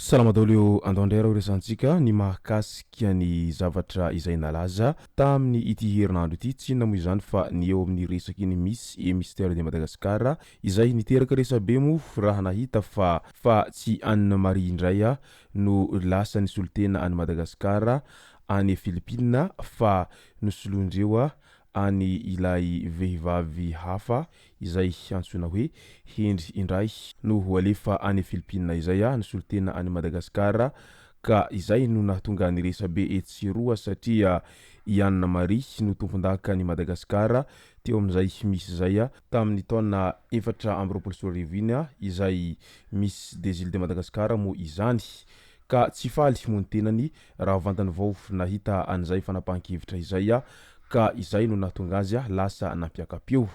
Salama daoleo andondrera resantsika ny mahakasika ny zavatra izay nalaza tamin'ny ity herinandro ity tsy inona moa izany fa ny eo amin'ny resaky ny Miss et Mystère de Madagascar izay niteraka resabe mo raha nahita fa tsy Anne Marie indray no lasa nisolitena any Madagascar any Philippines fa nosolondreo any ilay vehivavy hafa izay antsoina hoe Hendry indray no alefa any Philippines izay nisolitena any Madagascar ka izay no nahatonga ny resabe etsiroa satria i Anne Marie no tompon-daka any Madagascar teo amin'izay misy zay tamin'ny taona 2024 izay Miss des îles de Madagascar mo izany ka tsy faly mo ny tenany raha vantany vao nahita an'izay fanapahan-kevitra izay ka izay no nahatonga azy lasa nampiakapeo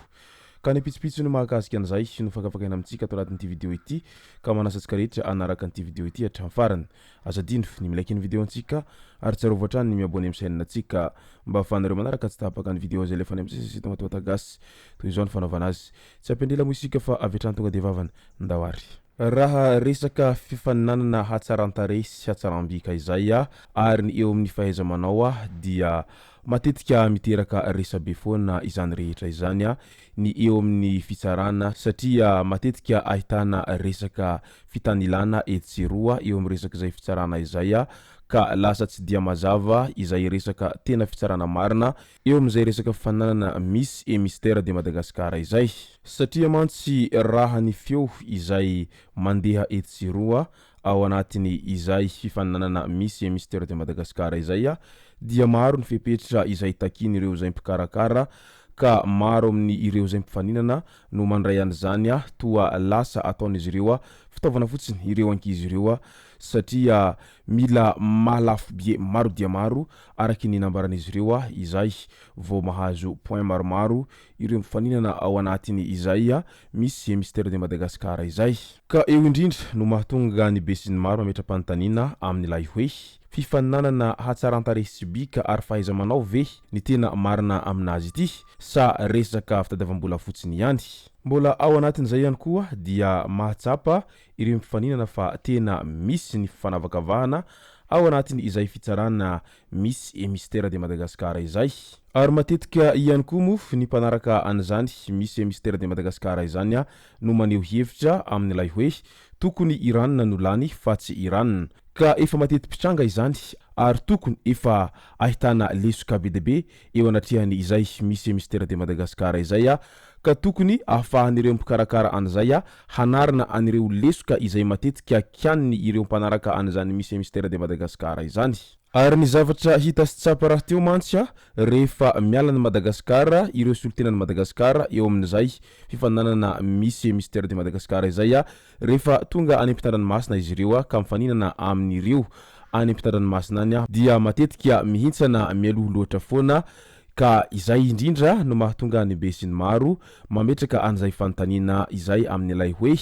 ka ny pitsipitsy no mahakasika an'izay no fakafakaina amintsika ato anatin'ity video ity ka manasa antsika rehetra anaraka an'ity video ity hatramin'ny farany azadino ny milaiky ny video antsika ary tsarovatra hatrany ny miabone amin'ny chaîne antsika mba ahafahanareo manaraka tsy tapaka ny video zay lefa any amin'ny sisy tomatoatagasy toy izao ny fanaovana azy tsy ampendrela mo isika fa avy hatrany tonga de vavany ndawary raha resaka fifaninanana hatsaran-tarehy sy hatsaram-bika izay ary ny eo amin'ny fahaiza-manao dia matetika miteraka resabe foana izany rehetra izany ny eo amin'ny fitsarana satria matetika ahitana resaka fitanilana etsiroa eo amin'ny resaka izay fitsarana izay ka lasa tsy dia mazava izay resaka tena fitsarana marina eo amin'izay resaka fifaninanana Miss et Mystère de Madagascar izay satria mantsy raha ny feo izay mandeha etsiroa ao anatiny izay fifaninanana Miss et Mystère de Madagascar izay dia maro ny fepetra izay takiny ireo izay mpikarakara ka maro amin'ny ireo izay mpifaninana no mandray an'izany toa lasa ataon'izy ireo fitaovana fotsiny ireo ankizy ireo satria mila malafo be maro dia maro araky ny nambaran'izy ireo izay vao mahazo point maromaro ireo mpifaninana ao anatiny izay Miss et Mystère de Madagascar izay ka eo indrindra no mahatonga ny besin'ny maro mametra-panontaniana amin'ilay hoe fifaninanana hatsaran-tarehy sy bika ary fahaiza-manao ve ny tena marina aminazy ity sa resaka fitadiavam-bola fotsiny ihany mbola ao anatin'izay ihany koa dia mahatsapa ireo mpifaninana fa tena misy ny fifanavakavahana ao anatiny izay fitsarana Miss et Mystère de Madagascar izay ary matetika ihany koa mo ny mpanaraka an'izany Miss et Mystère de Madagascar izany no maneho hevitra amin'ilay hoe tokony Iran no lany fa tsy Iran ka efa mateti-pitranga izany ary tokony efa ahitana lesoka be deabe eo anatrehany izay Miss et Mystère de Madagascar izay ka tokony ahafahan'ireo mpikarakara an'izay hanarina an'ireo lesoka izay matetika kianiny ireo mpanaraka an'izany Miss et Mystère de Madagascar izany ary ny zavatra hita sy tsapa raha teo mantsy rehefa miala ny Madagascar ireo solitenan'ny Madagascar eo amin'izay fifaninanana Miss et Mystère de Madagascar izay rehefa tonga any am-pitan-dranomasina izy ireo ka mifaninana amin'ireo any am-pitan-dranomasina any dia matetika mihintsana mialoha loatra foana ka izay indrindra no mahatonga ny besin'ny maro mametraka an'izay fanontaniana izay amin'ilay hoe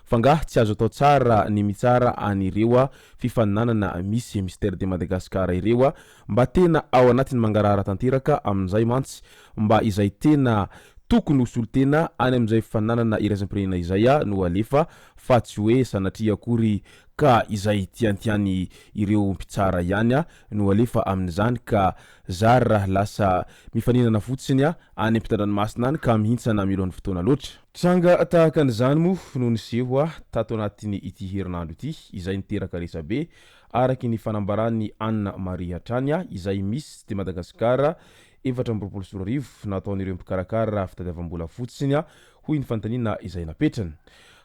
fangaha tsy azo atao tsara ny mitsara an'ireo fifaninanana Miss et Mystère de Madagascar ireo mba tena ao anatiny mangarahara tanteraka amin'izay mantsy mba izay tena tokony ho solitena any amin'izay fifaninanana iraisam-pirenena izay no alefa fa tsy hoe sanatria akory ka izay tiantiany ireo mpitsara ihany no alefa amin'izany ka zary raha lasa mifaninana fotsiny any am-pitan-dranomasina any ka mihintsana milohan'ny fotoana loatra tranga tahaka an'izany mo no niseho tato anatiny ity herinandro ity izay niteraka resabe araky ny fanambarany Anne Marie hatrany izay Miss de Madagascar 2024 nataon'ireo mpikarakara fitadiavam-bola fotsiny hoy ny fanontaniana izay napetrany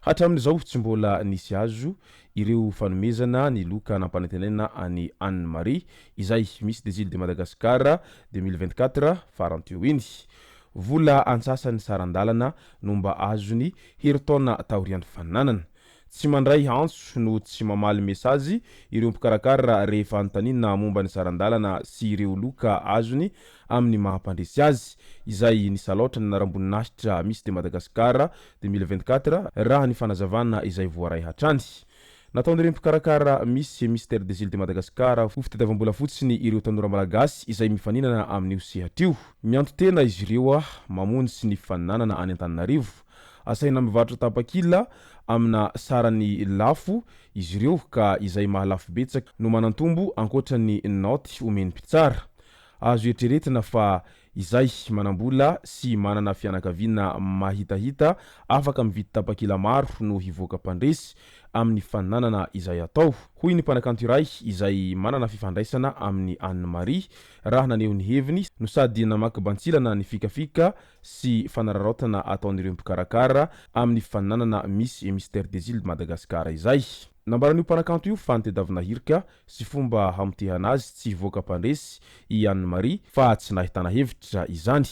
hatramin'izao tsy mbola nisy azo ireo fanomezana ny loka nampanantenana any Anne Marie izay Miss des îles de Madagascar 2024 faranteo iny vola ansasany sarandalana no mba azony heritaona taorian'ny faninanana tsy mandray antso no tsy mamaly mesazy ireo mpikarakara rehefa antanina momba ny sarandalana sy ireo loka azony amin'ny mahampandresy azy izay nisaloatra ny naramboninahitra misy de Madagasikara 2024 raha ny fanazavana izay voaray hatrany. Nataon'ireo mpikarakara misy mystère des îles de Madagasikara ho fitadiavam-bola fotsiny ireo tanora malagasy izay mifaninana amin'io sehatrio. Mianto tena izy ireo mamonjy ny fifaninanana any Antananarivo. Asaina mivarotra tapakila amina sarany lafo izy ireo ka izay mahalafo betsaka no manantombo ankoatran'ny naoty omeny mpitsara. Azo eritreretina fa izay manambola sy manana fianakaviana mahitahita afaka mividy tapakila maro no hivoaka mpandresy amin'ny fifaninanana izay atao. Hoy ny mpanakanto iray izay manana fifandraisana amin'ny Anne Marie raha naneho ny heviny no sady namaky bantsilana ny fikafika sy fanararaotana ataon'ireo mpikarakara amin'ny fifaninanana misy mystère des îles de Madagasikara izay. Nambaran'io mpanakanto io fa nitedavina hirika sy fomba hamotehana azy tsy hivoaka mpandresy i Anne Marie fa tsy nahitana hevitra izany.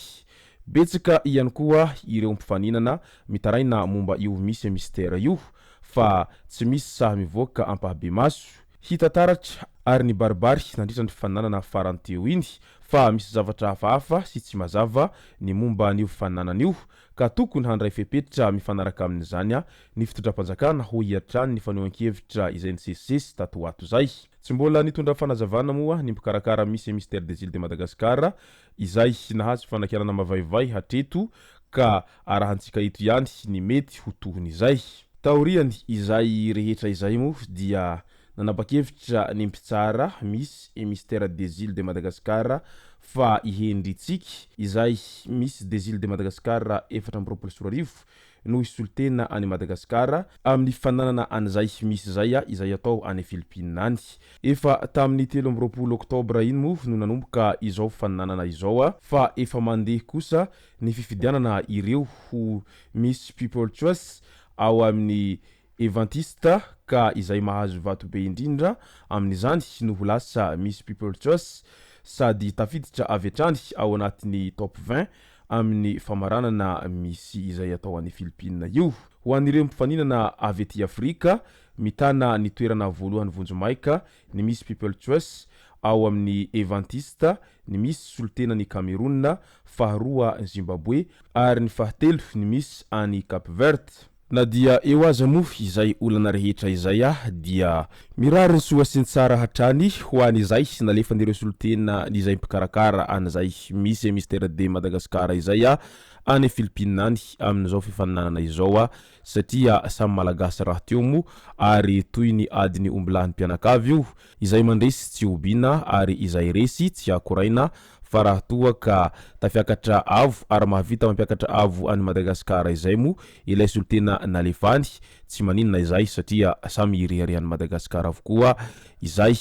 Betsaka ihany koa ireo mpifaninana mitaraina momba io misy mystère io fa tsy misy saha mivoaka ampahabe maso hita taratra ary ny baribary nandritra ny fifaninanana farany teo iny fa misy zavatra hafahafa sy tsy mazava ny momba n'io fifaninanana ka tokony handray fepetra mifanaraka amin'izany ny fitondram-panjakana ho hiatrany ny fanehoan-kevitra izay nisesisesy tato ato zay. Tsy mbola nitondra fanazavana moa ny mpikarakara misy mystère des îles de Madagasikara izay nahazo fanakianana mavaivay hatreto ka arahantsika ito ihany ny mety ho tohony izay. Taoriany izay rehetra izay moa dia nanapa-kevitra ny mpitsara misy mystère des îles de Madagasikara fa ihendritsika izay misy des îles de Madagasikara 424 no isolotena any Madagasikara amin'ny fifaninanana an'izay misy zay izay atao any Philippines any. Efa tamin'ny 13 Oktobra iny moa no nanomboka izao fifaninanana izao fa efa mandeha kosa ny fifidianana ireo ho Miss People Choice ao amin'ny Eventista ka izay mahazo vato be indrindra amin'izany no ho lasa Miss People Choice sady tafiditra avy hatrany ao anatin'ny top 20 amin'ny famaranana misy izay atao any Philippines io. Ho an'ireo mpifaninana avy ety Afrika mitana ny toerana voalohany vonjomaika ny Miss People Choice ao amin'ny Eventista, ny Miss solotena ny Cameroun, faharoa Zimbabwe ary ny fahatelo ny Miss any Cap Verde. Na dia eo aza moa izay olana rehetra izay dia mirary ny soa sy ny tsara hatrany ho an'izay nalefan'ireo solotena n'izay mpikarakara an'izay misy mystère de Madagasikara izay any Philippines any amin'izao fifaninanana izao satria samy malagasy raha teo moa ary toy ny adiny ombolahan'ny mpianakavy io izay mandresy tsy obiana ary izay resy tsy akoraina fa raha toa ka tafiakatra avo ary mahavita mampiakatra avo any Madagasikara izay moa ilay solotena nalefany tsy maninona izay satria samy irehary any Madagasikara avokoa izay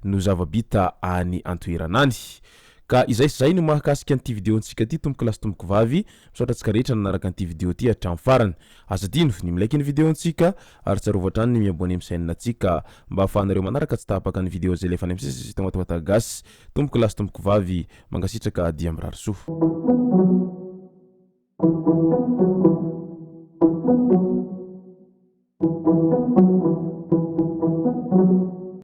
no zavabita any antoeranany. Ka izay sy zay no mahakasika an'ity vidéo ntsika ty tomboko lasy tomboko vavy misaotra antsika rehetra nanaraka an'ity vidéo ty hatramin'ny farany. Asa dino ny milaiky ny vidéo ntsika ary tsarovatra trany ny miabone amin'ny chaîne ntsika mba ahafahanareo manaraka tsy tapaka ny vidéo zay lefa any amin'ny sisy tagmatagmata gasy. Tomboko lasy tomboko vavy mangasitraka dia mirary soa.